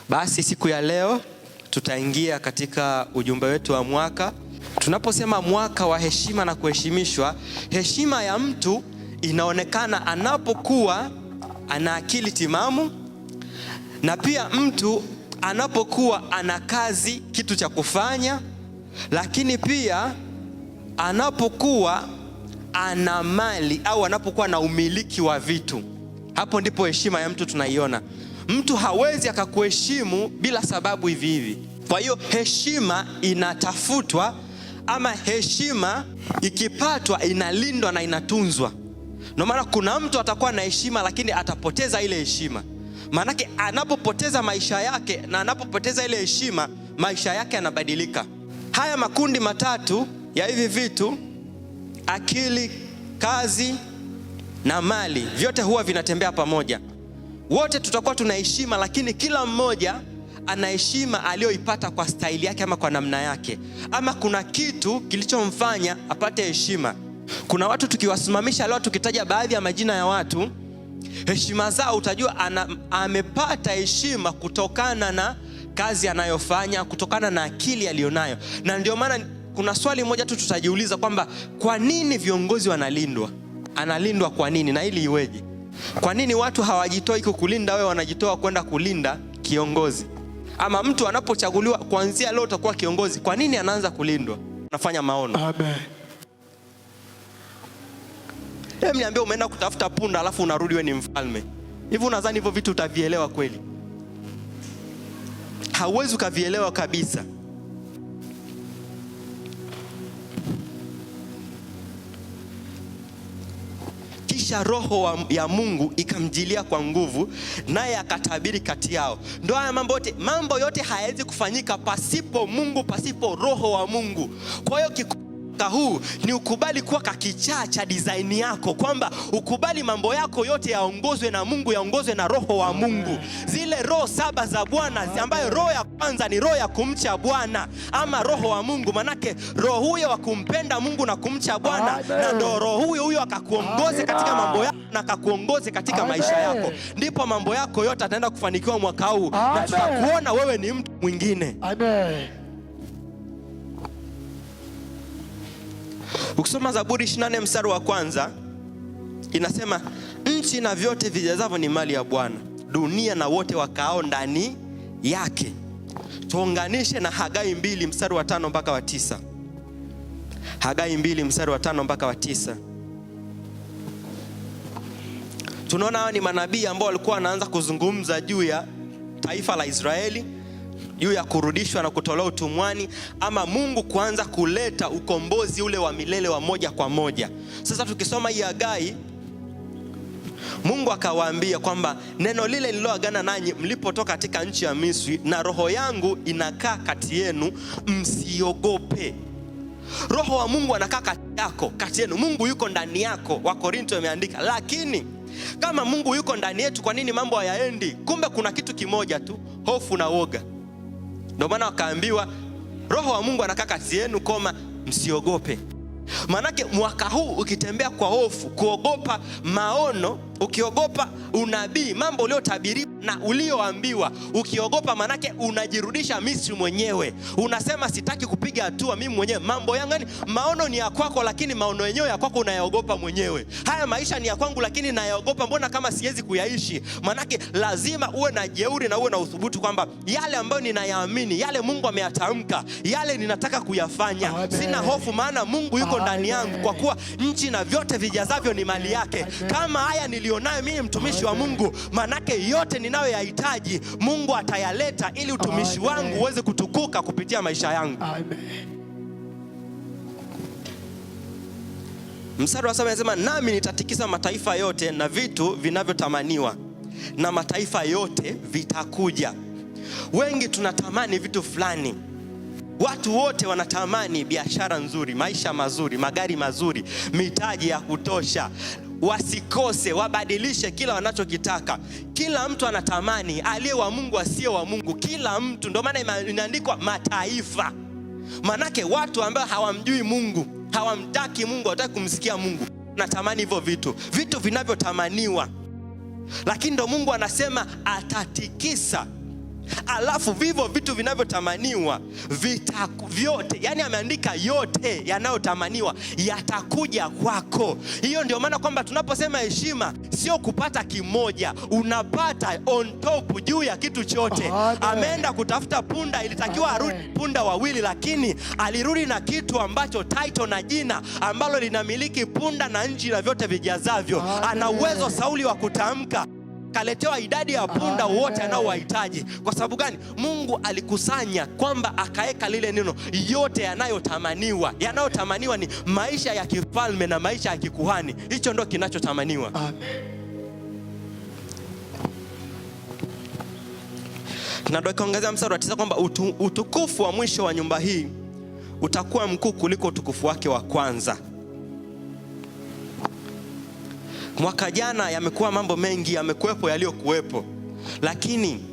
Basi siku ya leo tutaingia katika ujumbe wetu wa mwaka. Tunaposema mwaka wa heshima na kuheshimishwa, heshima ya mtu inaonekana anapokuwa ana akili timamu, na pia mtu anapokuwa ana kazi, kitu cha kufanya, lakini pia anapokuwa ana mali au anapokuwa na umiliki wa vitu. Hapo ndipo heshima ya mtu tunaiona. Mtu hawezi akakuheshimu bila sababu hivi hivi. Kwa hiyo heshima inatafutwa, ama heshima ikipatwa inalindwa na inatunzwa. Ndio maana kuna mtu atakuwa na heshima lakini atapoteza ile heshima. Maanake anapopoteza maisha yake na anapopoteza ile heshima, maisha yake yanabadilika. Haya makundi matatu ya hivi vitu, akili, kazi na mali, vyote huwa vinatembea pamoja. Wote tutakuwa tuna heshima, lakini kila mmoja ana heshima aliyoipata kwa staili yake ama kwa namna yake, ama kuna kitu kilichomfanya apate heshima. Kuna watu tukiwasimamisha leo, tukitaja baadhi ya majina ya watu, heshima zao utajua amepata heshima kutokana na kazi anayofanya, kutokana na akili aliyonayo. Na ndio maana kuna swali moja tu tutajiuliza kwamba kwa nini viongozi wanalindwa? Analindwa kwa nini na ili iweje? Kwa nini watu hawajitoi kukulinda wewe, wanajitoa kwenda kulinda kiongozi? Ama mtu anapochaguliwa kuanzia leo utakuwa kiongozi, kwa nini anaanza kulindwa? Anafanya maono. Amen. Hebu niambie, umeenda kutafuta punda alafu unarudi wewe ni mfalme. Hivi unadhani hivyo vitu utavielewa kweli? Hauwezi ukavielewa kabisa. Kisha roho ya Mungu ikamjilia kwa nguvu, naye akatabiri kati yao. Ndio haya mambo yote hayawezi kufanyika pasipo Mungu, pasipo roho wa Mungu. Kwa hiyo huu ni ukubali kuwa kakichaa cha design yako, kwamba ukubali mambo yako yote yaongozwe na Mungu, yaongozwe na roho wa Mungu. Zile roho saba za Bwana, ambayo roho ya kwanza ni roho ya kumcha Bwana ama roho wa Mungu. Manake roho huyo wa kumpenda Mungu na kumcha Bwana, na ndio roho huyo akakuongoze katika mambo yako na akakuongoze katika maisha yako, ndipo mambo yako yote ataenda kufanikiwa mwaka huu, na tutakuona wewe ni mtu mwingine. Amen. Ukisoma Zaburi 24 mstari wa kwanza inasema, nchi na vyote vijazavyo ni mali ya Bwana, dunia na wote wakaao ndani yake. Tuunganishe na Hagai 2 mstari wa 5 mpaka wa 9. Hagai 2 mstari wa 5 mpaka wa 9. Tunaona hao ni manabii ambao walikuwa wanaanza kuzungumza juu ya taifa la Israeli, juu ya kurudishwa na kutolewa utumwani, ama Mungu kuanza kuleta ukombozi ule wa milele wa moja kwa moja. Sasa tukisoma hii Hagai, Mungu akawaambia kwamba neno lile nililoagana nanyi mlipotoka katika nchi ya Misri, na roho yangu inakaa kati yenu, msiogope. Roho wa Mungu anakaa kati yako, kati yenu. Mungu yuko ndani yako, Wakorintho imeandika. Lakini kama Mungu yuko ndani yetu, kwa nini mambo hayaendi? Kumbe kuna kitu kimoja tu, hofu na woga. Ndio maana wakaambiwa roho wa Mungu anakaa kati yenu, msiogope. Manake mwaka huu ukitembea kwa hofu, kuogopa maono, ukiogopa unabii, mambo uliotabiriwa na ulioambiwa, ukiogopa manake unajirudisha Misri mwenyewe. Unasema sitaki kupiga hatua mimi mwenyewe. Mambo yangu maono ni ya kwako, lakini maono yenyewe ya kwako unayaogopa mwenyewe. Haya maisha ni ya kwangu lakini nayaogopa, mbona kama siwezi kuyaishi? Manake lazima uwe na jeuri na uwe na uthubutu kwamba yale ambayo ninayaamini, yale Mungu ameyatamka, yale ninataka kuyafanya. Amen. Sina hofu maana Mungu yuko ndani yangu, kwa kuwa nchi na vyote vijazavyo ni mali yake. Amen. Kama haya nilionayo mimi mtumishi wa Mungu, manake yote ninayoyahitaji Mungu atayaleta ili utumishi wangu uweze kutukuka kupitia maisha yangu. Amen. Mstari wa 7 anasema, nami nitatikisa mataifa yote na vitu vinavyotamaniwa, na mataifa yote vitakuja. Wengi tunatamani vitu fulani. Watu wote wanatamani biashara nzuri, maisha mazuri, magari mazuri, mitaji ya kutosha. Wasikose, wabadilishe kila wanachokitaka. Kila mtu anatamani, aliye wa Mungu, asiye wa Mungu, kila mtu. Ndio maana inaandikwa mataifa. Manake watu ambao hawamjui Mungu, hawamtaki Mungu, hawataki kumsikia Mungu, natamani hivyo vitu vinavyotamaniwa. Lakini ndo Mungu anasema atatikisa alafu vivyo vitu vinavyotamaniwa vyote, yani ameandika yote yanayotamaniwa yatakuja kwako. Hiyo ndio maana kwamba tunaposema heshima sio kupata kimoja, unapata on top juu ya kitu chote. Ameenda kutafuta punda, ilitakiwa arudi punda wawili, lakini alirudi na kitu ambacho title na jina ambalo linamiliki punda na nchi na vyote vijazavyo. Ana uwezo Sauli wa kutamka, kaletewa idadi ya punda wote anaowahitaji. Kwa sababu gani? Mungu alikusanya kwamba akaeka lile neno yote yanayotamaniwa. Yanayotamaniwa ni maisha ya kifalme na maisha ya kikuhani. Hicho ndio kinachotamaniwa. Ndio kaongezea mstari wa 9 kwamba utukufu wa mwisho wa nyumba hii utakuwa mkuu kuliko utukufu wake wa kwanza. Mwaka jana yamekuwa mambo mengi, yamekuwepo yaliyokuwepo, lakini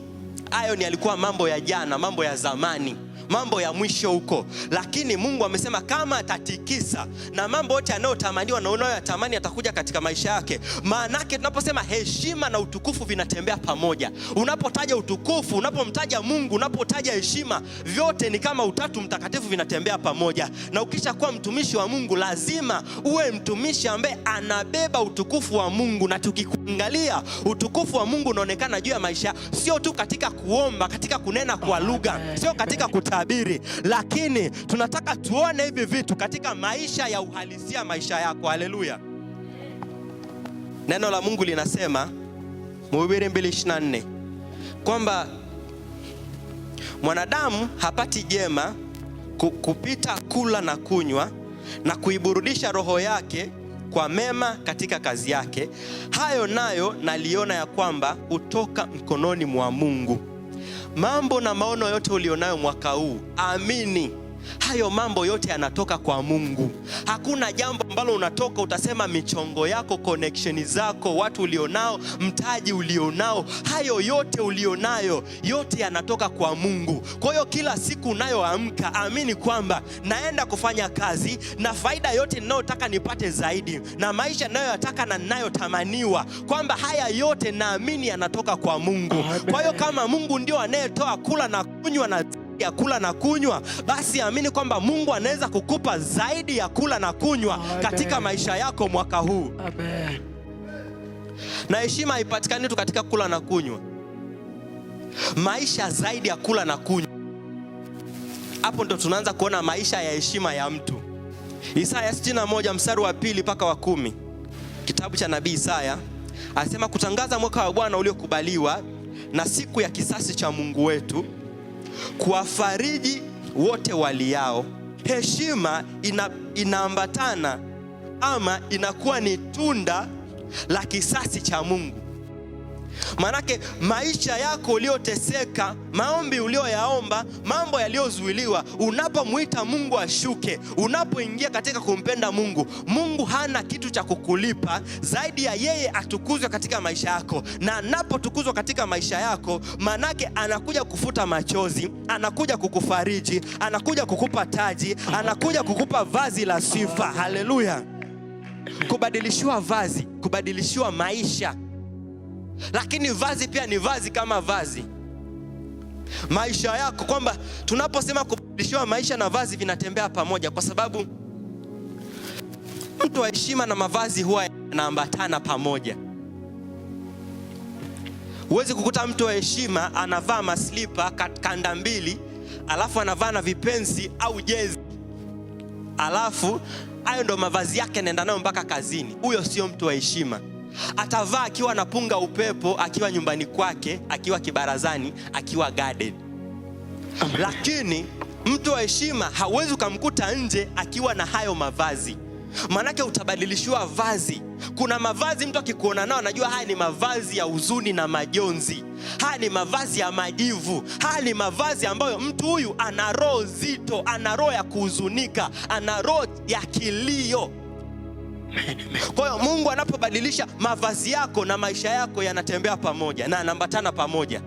hayo ni yalikuwa mambo ya jana, mambo ya zamani, mambo ya mwisho huko. Lakini Mungu amesema kama atatikisa na mambo yote yanayotamaniwa na unayoyatamani atakuja katika maisha yake. Maana yake tunaposema heshima na utukufu vinatembea pamoja. Unapotaja utukufu, unapomtaja Mungu, unapotaja heshima, vyote ni kama utatu mtakatifu vinatembea pamoja. Na ukisha kuwa mtumishi wa Mungu lazima uwe mtumishi ambaye anabeba utukufu wa Mungu. Na tukikuangalia utukufu wa Mungu unaonekana juu ya maisha, sio tu katika kuomba, katika kunena kwa lugha, sio katika kutabiri, lakini tunataka tuone hivi vitu katika maisha ya uhalisia maisha yako. Haleluya. Neno la Mungu linasema Mhubiri 2:24 kwamba mwanadamu hapati jema kupita kula na kunywa na kuiburudisha roho yake kwa mema katika kazi yake. Hayo nayo naliona ya kwamba hutoka mkononi mwa Mungu. Mambo na maono yote ulionayo mwaka huu, amini hayo mambo yote yanatoka kwa Mungu. Hakuna jambo ambalo unatoka utasema michongo yako, connection zako, watu ulionao, mtaji ulionao, hayo yote ulionayo yote yanatoka kwa Mungu. Kwa hiyo kila siku unayoamka amini kwamba naenda kufanya kazi na faida yote ninayotaka nipate zaidi, na maisha ninayoyataka na ninayotamaniwa, kwamba haya yote naamini yanatoka kwa Mungu. Kwa hiyo kama Mungu ndio anayetoa kula na kunywa na ya kula na kunywa, basi amini kwamba Mungu anaweza kukupa zaidi ya kula na kunywa katika maisha yako mwaka huu. Amen. Na heshima haipatikani tu katika kula na kunywa, maisha zaidi ya kula na kunywa. Hapo ndo tunaanza kuona maisha ya heshima ya mtu. Isaya 61 mstari wa 2 mpaka wa 10, kitabu cha nabii Isaya anasema, kutangaza mwaka wa Bwana uliokubaliwa na siku ya kisasi cha Mungu wetu, kuwafariji wote waliao. Heshima inaambatana ama inakuwa ni tunda la kisasi cha Mungu. Manake maisha yako ulioteseka, maombi ulioyaomba, mambo yaliyozuiliwa, unapomuita Mungu ashuke, unapoingia katika kumpenda Mungu, Mungu hana kitu cha kukulipa zaidi ya yeye atukuzwe katika maisha yako. Na anapotukuzwa katika maisha yako, manake anakuja kufuta machozi, anakuja kukufariji, anakuja kukupa taji, anakuja kukupa vazi la sifa. Haleluya. Kubadilishiwa vazi, kubadilishiwa maisha. Lakini vazi pia ni vazi kama vazi. Maisha yako, kwamba tunaposema kubadilishiwa maisha na vazi vinatembea pamoja, kwa sababu mtu wa heshima na mavazi huwa yanaambatana pamoja. Huwezi kukuta mtu wa heshima anavaa maslipa kanda mbili, alafu anavaa na vipensi au jezi, alafu hayo ndo mavazi yake anaenda nayo mpaka kazini. Huyo sio mtu wa heshima. Atavaa akiwa anapunga upepo, akiwa nyumbani kwake, akiwa kibarazani, akiwa garden. Lakini mtu wa heshima hauwezi kumkuta nje akiwa na hayo mavazi. Manake utabadilishiwa vazi. Kuna mavazi mtu akikuona nao anajua haya ni mavazi ya huzuni na majonzi. Haya ni mavazi ya majivu. Haya ni mavazi ambayo mtu huyu ana roho zito, ana roho ya kuhuzunika, ana roho ya kilio. Kwa hiyo Mungu anapobadilisha mavazi yako na maisha yako yanatembea pamoja na yanaambatana pamoja.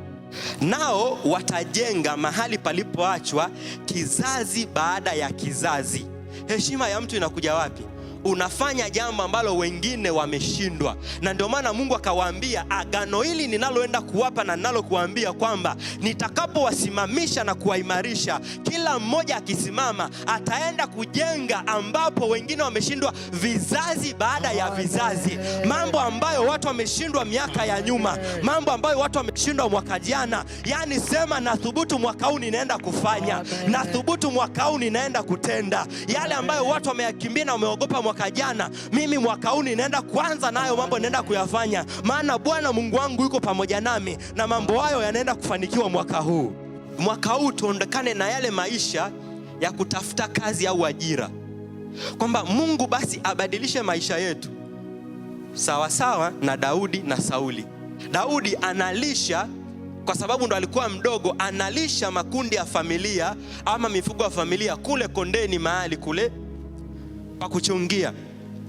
Nao watajenga mahali palipoachwa kizazi baada ya kizazi. Heshima ya mtu inakuja wapi? unafanya jambo ambalo wengine wameshindwa. Na ndio maana Mungu akawaambia, agano hili ninaloenda kuwapa na ninalokuambia kwamba nitakapowasimamisha na kuwaimarisha, kila mmoja akisimama ataenda kujenga ambapo wengine wameshindwa vizazi baada ya vizazi. Mambo ambayo watu wameshindwa miaka ya nyuma, mambo ambayo watu wameshindwa mwaka jana, yani sema nathubutu mwaka huu ninaenda kufanya, nathubutu mwaka huu ninaenda kutenda. Yale ambayo watu wameyakimbia na wameogopa mwaka jana, mimi mwaka huu ninaenda kuanza nayo mambo, ninaenda kuyafanya, maana Bwana Mungu wangu yuko pamoja nami na mambo hayo yanaenda kufanikiwa mwaka huu. Mwaka huu tuondokane na yale maisha ya kutafuta kazi au ajira, kwamba Mungu basi abadilishe maisha yetu sawa sawa na Daudi na Sauli. Daudi analisha, kwa sababu ndo alikuwa mdogo, analisha makundi ya familia ama mifugo ya familia kule kondeni, mahali kule pa kuchungia,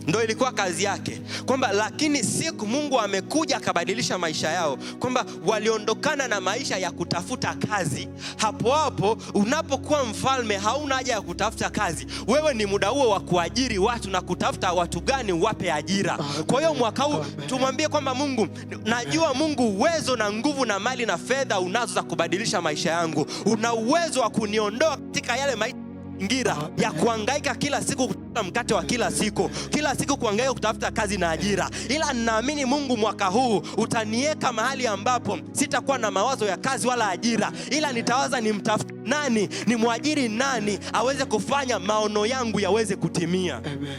ndo ilikuwa kazi yake. Kwamba lakini siku Mungu amekuja akabadilisha maisha yao, kwamba waliondokana na maisha ya kutafuta kazi. Hapo hapo unapokuwa mfalme hauna haja ya kutafuta kazi, wewe ni muda huo wa kuajiri watu na kutafuta watu gani wape ajira. Kwa hiyo mwaka huu tumwambie kwamba Mungu, najua Mungu uwezo na nguvu na mali na fedha unazo za kubadilisha maisha yangu. Una uwezo wa kuniondoa katika yale maisha ngira ya kuhangaika kila siku kutafuta mkate wa kila siku kuhangaika kutafuta kazi na ajira. Ila ninaamini Mungu mwaka huu utaniweka mahali ambapo sitakuwa na mawazo ya kazi wala ajira, ila nitawaza nimtafute nani, nimwajiri nani aweze kufanya maono yangu yaweze kutimia. Amen.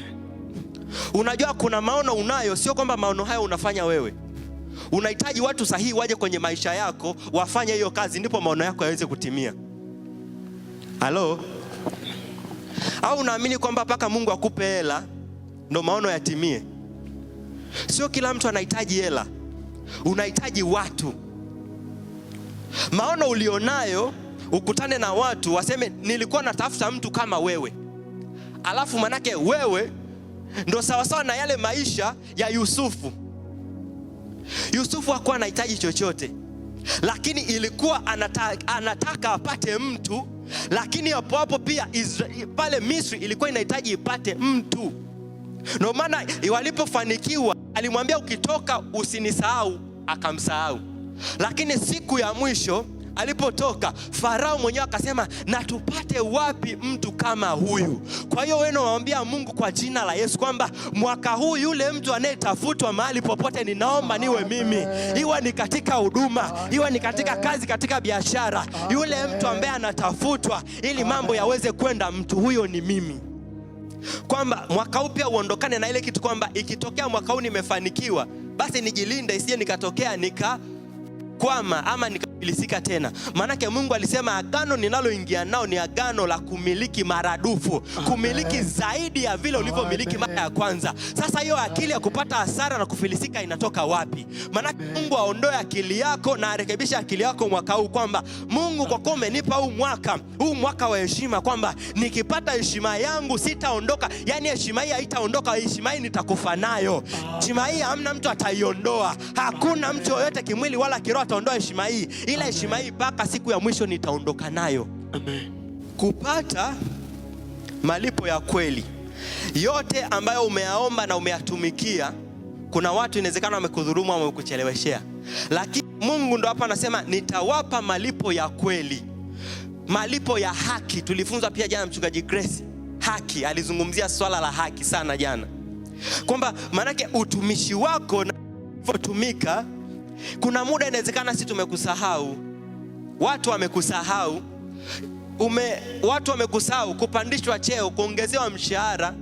Unajua kuna maono unayo, sio kwamba maono hayo unafanya wewe. Unahitaji watu sahihi waje kwenye maisha yako wafanye hiyo kazi, ndipo maono yako yaweze kutimia. Halo? Au unaamini kwamba paka Mungu akupe hela ndo maono yatimie? Sio kila mtu anahitaji hela, unahitaji watu. Maono ulionayo ukutane na watu waseme nilikuwa natafuta mtu kama wewe, alafu manake wewe ndo sawasawa na yale maisha ya Yusufu. Yusufu hakuwa anahitaji chochote, lakini ilikuwa anataka apate mtu. Lakini hapo hapo pia pale Misri ilikuwa inahitaji ipate mtu. Ndio maana walipofanikiwa alimwambia ukitoka usinisahau, akamsahau. Lakini siku ya mwisho alipotoka, Farao mwenyewe akasema na tupate wapi mtu kama huyu? Kwa hiyo wewe unawaambia Mungu kwa jina la Yesu kwamba mwaka huu yule mtu anayetafutwa mahali popote, ninaomba niwe mimi. Iwe ni katika huduma, iwe ni katika kazi, katika biashara, yule mtu ambaye anatafutwa ili mambo yaweze kwenda, mtu huyo ni mimi. Kwamba mwaka huu pia uondokane na ile kitu kwamba ikitokea mwaka huu nimefanikiwa, basi nijilinde isije nikatokea kwama ama nikafilisika tena. Maanake Mungu alisema agano ninaloingia nao ni agano la kumiliki maradufu, kumiliki zaidi ya vile ulivyomiliki mara ya kwanza. Sasa hiyo akili ya kupata hasara na kufilisika inatoka wapi? Maanake Mungu aondoe akili yako na arekebisha akili yako mwaka huu, kwamba Mungu kwa kuwa umenipa huu mwaka wa heshima, kwamba nikipata heshima yangu sitaondoka. Yani heshima hii haitaondoka, heshima hii nitakufa nayo. Heshima hii hamna mtu ataiondoa, hakuna mtu yoyote kimwili wala kiroho ataondoa heshima hii, ila heshima hii mpaka siku ya mwisho nitaondoka nayo. Amen. Kupata malipo ya kweli yote ambayo umeyaomba na umeyatumikia, kuna watu inawezekana wamekudhulumu au wamekucheleweshea, lakini Mungu ndo hapa anasema nitawapa malipo ya kweli, malipo ya haki. Tulifunzwa pia jana mchungaji Grace haki, alizungumzia swala la haki sana jana, kwamba manake utumishi wako na kutumika, kuna muda inawezekana sisi tumekusahau, watu wamekusahau, watu wamekusahau kupandishwa cheo, kuongezewa mshahara,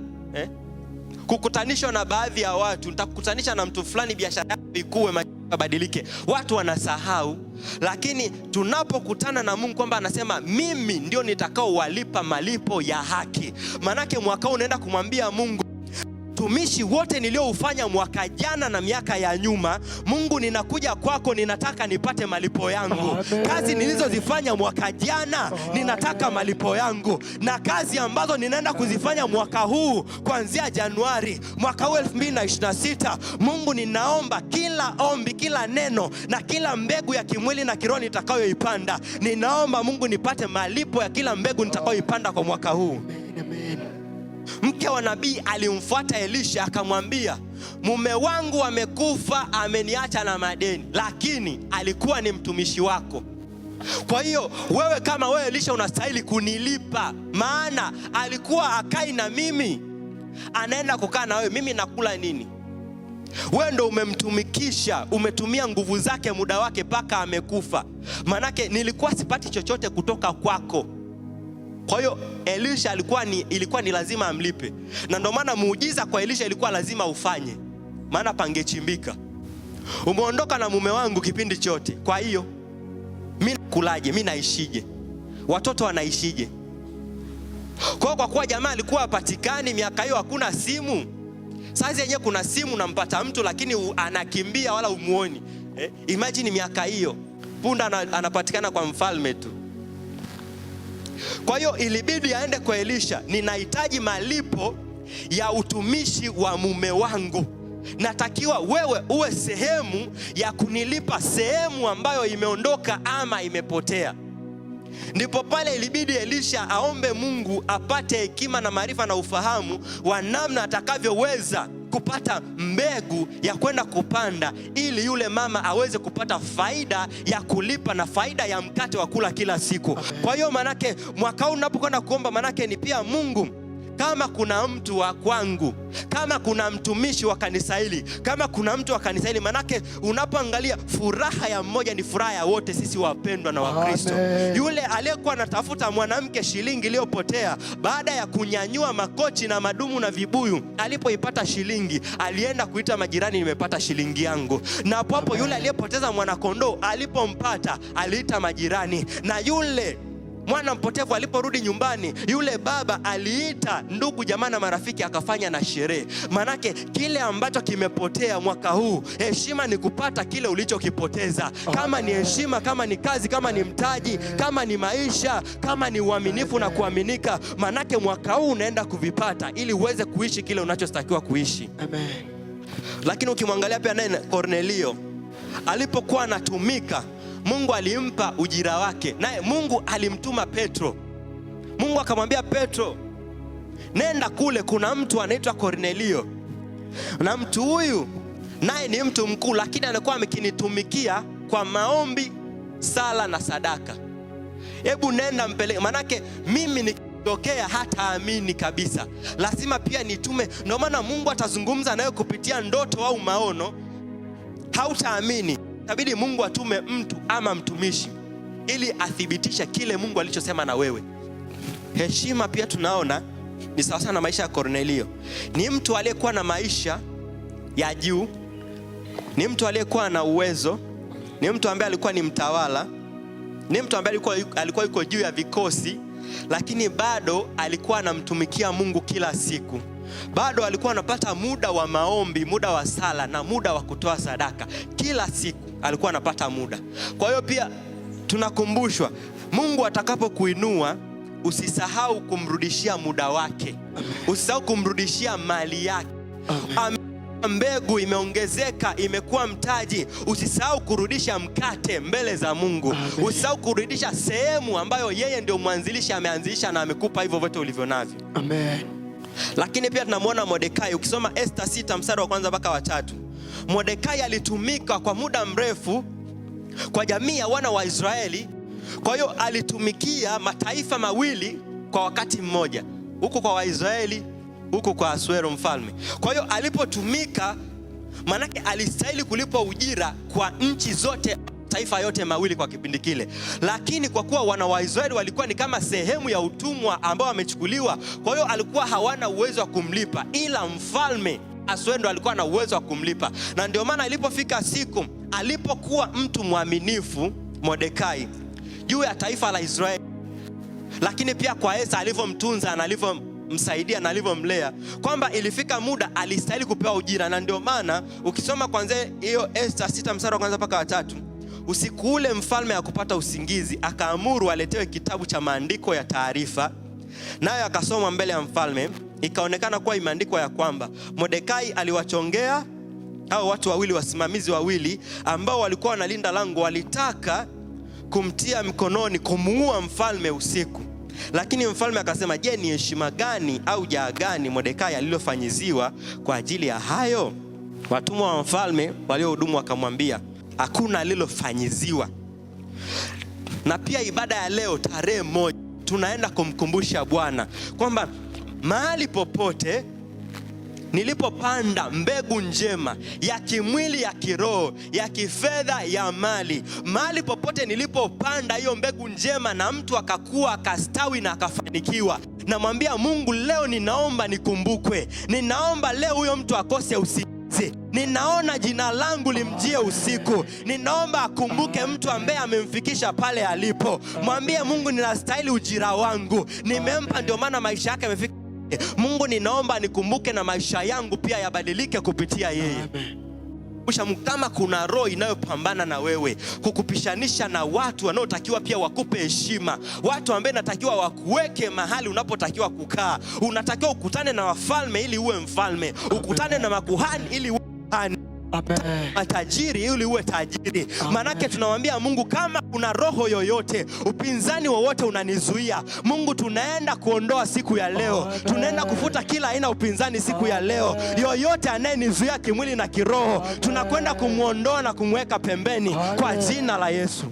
kukutanishwa na baadhi ya watu, nitakukutanisha na mtu fulani biashara yako ikue, mabadilike. Watu wanasahau, lakini tunapokutana na Mungu kwamba anasema mimi ndio nitakao walipa malipo ya haki. Manake mwaka unaenda kumwambia Mungu, utumishi wote nilioufanya mwaka jana na miaka ya nyuma, Mungu ninakuja kwako, ninataka nipate malipo yangu. Kazi nilizozifanya mwaka jana, ninataka malipo yangu. Na kazi ambazo ninaenda kuzifanya mwaka huu kuanzia Januari mwaka huu 2026, Mungu ninaomba kila ombi, kila neno na kila mbegu ya kimwili na kiroho nitakayoipanda, ninaomba Mungu nipate malipo ya kila mbegu nitakayoipanda kwa mwaka huu. Mke wa nabii alimfuata Elisha akamwambia, mume wangu amekufa, ameniacha na madeni, lakini alikuwa ni mtumishi wako. Kwa hiyo wewe kama wewe Elisha unastahili kunilipa, maana alikuwa akai na mimi, anaenda kukaa na wewe, mimi nakula nini? Wewe ndo umemtumikisha, umetumia nguvu zake, muda wake mpaka amekufa. Manake nilikuwa sipati chochote kutoka kwako. Kwa hiyo Elisha ilikuwa ni lazima amlipe. Na ndio maana muujiza kwa Elisha ilikuwa lazima ufanye, maana pangechimbika. Umeondoka na mume wangu kipindi chote, kwa hiyo mimi nakulaje? Mimi naishije? Watoto wanaishije? Kwa kuwa jamaa alikuwa hapatikani miaka hiyo, hakuna simu. Sasa yenyewe kuna simu, nampata mtu lakini anakimbia wala umuoni. Imagine miaka hiyo, punda anapatikana kwa mfalme tu. Kwa hiyo ilibidi aende kwa Elisha, ninahitaji malipo ya utumishi wa mume wangu. Natakiwa wewe uwe sehemu ya kunilipa sehemu ambayo imeondoka ama imepotea. Ndipo pale ilibidi Elisha aombe Mungu apate hekima na maarifa na ufahamu wa namna atakavyoweza kupata mbegu ya kwenda kupanda, ili yule mama aweze kupata faida ya kulipa na faida ya mkate wa kula kila siku. Kwa hiyo manake mwaka huu unapokwenda kuomba, manake ni pia Mungu, kama kuna mtu wa kwangu, kama kuna mtumishi wa kanisa hili, kama kuna mtu wa kanisa hili, manake unapoangalia furaha ya mmoja ni furaha ya wote sisi wapendwa na Wakristo. Yule aliyekuwa anatafuta mwanamke shilingi iliyopotea, baada ya kunyanyua makochi na madumu na vibuyu, alipoipata shilingi alienda kuita majirani, nimepata shilingi yangu. Na hapo yule aliyepoteza mwanakondoo alipompata aliita majirani, na yule mwana mpotevu aliporudi nyumbani, yule baba aliita ndugu jamaa na marafiki, akafanya na sherehe. Manake kile ambacho kimepotea mwaka huu, heshima ni kupata kile ulichokipoteza. Kama ni heshima, kama ni kazi, kama ni mtaji, kama ni maisha, kama ni uaminifu na kuaminika, manake mwaka huu unaenda kuvipata ili uweze kuishi kile unachostakiwa kuishi. Amen. Lakini ukimwangalia pia naye Kornelio alipokuwa anatumika, Mungu alimpa ujira wake. Naye Mungu alimtuma Petro. Mungu akamwambia Petro, nenda kule, kuna mtu anaitwa Kornelio, na mtu huyu naye ni mtu mkuu, lakini anakuwa amekinitumikia kwa maombi, sala na sadaka. Hebu nenda mpeleke, manake mimi nikitokea hata amini kabisa, lazima pia nitume. Ndio maana Mungu atazungumza nawe kupitia ndoto au maono, hautaamini, itabidi Mungu atume mtu ama mtumishi ili athibitishe kile Mungu alichosema na wewe. Heshima pia tunaona ni sawa sana na maisha ya Kornelio. Ni mtu aliyekuwa na maisha ya juu, ni mtu aliyekuwa na uwezo, ni mtu ambaye alikuwa ni mtawala, ni mtu ambaye alikuwa yuko juu ya vikosi, lakini bado alikuwa anamtumikia Mungu kila siku. Bado alikuwa anapata muda wa maombi, muda wa sala na muda wa kutoa sadaka. Kila siku alikuwa anapata muda. Kwa hiyo pia tunakumbushwa, Mungu atakapokuinua usisahau kumrudishia muda wake. Usisahau kumrudishia mali yake. Mbegu imeongezeka, imekuwa mtaji, usisahau kurudisha mkate mbele za Mungu. Usisahau kurudisha sehemu ambayo yeye ndio mwanzilishi, ameanzisha na amekupa hivyo vyote ulivyo navyo. Amen. Lakini pia tunamwona Mordekai. Ukisoma Esther 6 mstari wa 1 mpaka wa 3, Mordekai alitumika kwa muda mrefu kwa jamii ya wana wa Israeli. Kwa hiyo alitumikia mataifa mawili kwa wakati mmoja, huko kwa Waisraeli, huko kwa Asuero mfalme. Kwa hiyo alipotumika, manake alistahili kulipwa ujira kwa nchi zote, taifa yote mawili kwa kipindi kile. Lakini kwa kuwa wana wa Israeli walikuwa ni kama sehemu ya utumwa ambao wamechukuliwa, kwa hiyo alikuwa hawana uwezo wa kumlipa, ila mfalme Asuero alikuwa na uwezo wa kumlipa. Na ndio maana ilipofika siku alipokuwa mtu mwaminifu Mordekai juu ya taifa la Israeli, lakini pia kwa Esta alivyomtunza na alivyomsaidia na alivyomlea, kwamba ilifika muda alistahili kupewa ujira. Na ndio maana ukisoma kwanza hiyo Esta 6 mstari wa 1 mpaka wa 3, usiku ule mfalme hakupata usingizi, akaamuru aletewe kitabu cha maandiko ya taarifa, nayo akasoma mbele ya mfalme. Ikaonekana kuwa imeandikwa ya kwamba Mordekai aliwachongea hao watu wawili, wasimamizi wawili ambao walikuwa wanalinda lango, walitaka kumtia mkononi, kumuua mfalme usiku. Lakini mfalme akasema, je, ni heshima gani au jaa gani Mordekai alilofanyiziwa kwa ajili ya hayo? Watumwa wa mfalme waliohudumu wakamwambia, hakuna alilofanyiziwa. Na pia ibada ya leo tarehe 1 tunaenda kumkumbusha Bwana kwamba mahali popote nilipopanda mbegu njema ya kimwili, ya kiroho, ya kifedha, ya mali, mahali popote nilipopanda hiyo mbegu njema na mtu akakua, akastawi na akafanikiwa, namwambia Mungu, leo ninaomba nikumbukwe. Ninaomba leo huyo mtu akose usingizi. Ninaona jina langu limjie usiku. Ninaomba akumbuke mtu ambaye amemfikisha pale alipo. Mwambie Mungu, ninastahili ujira wangu, nimempa, ndio maana maisha yake yamefika. Mungu, ninaomba nikumbuke na maisha yangu pia yabadilike kupitia yeye. Kama kuna roho inayopambana na wewe kukupishanisha na watu wanaotakiwa pia wakupe heshima, watu ambao natakiwa wakuweke mahali unapotakiwa kukaa. Unatakiwa ukutane na wafalme ili uwe mfalme, ukutane na makuhani ili uwe kuhani, matajiri ili uwe tajiri. Manake tunamwambia Mungu, kama kuna roho yoyote, upinzani wowote unanizuia, Mungu, tunaenda kuondoa siku ya leo. Tunaenda kufuta kila aina upinzani siku ya leo. Yoyote anayenizuia kimwili na kiroho, tunakwenda kumuondoa na kumweka pembeni kwa jina la Yesu.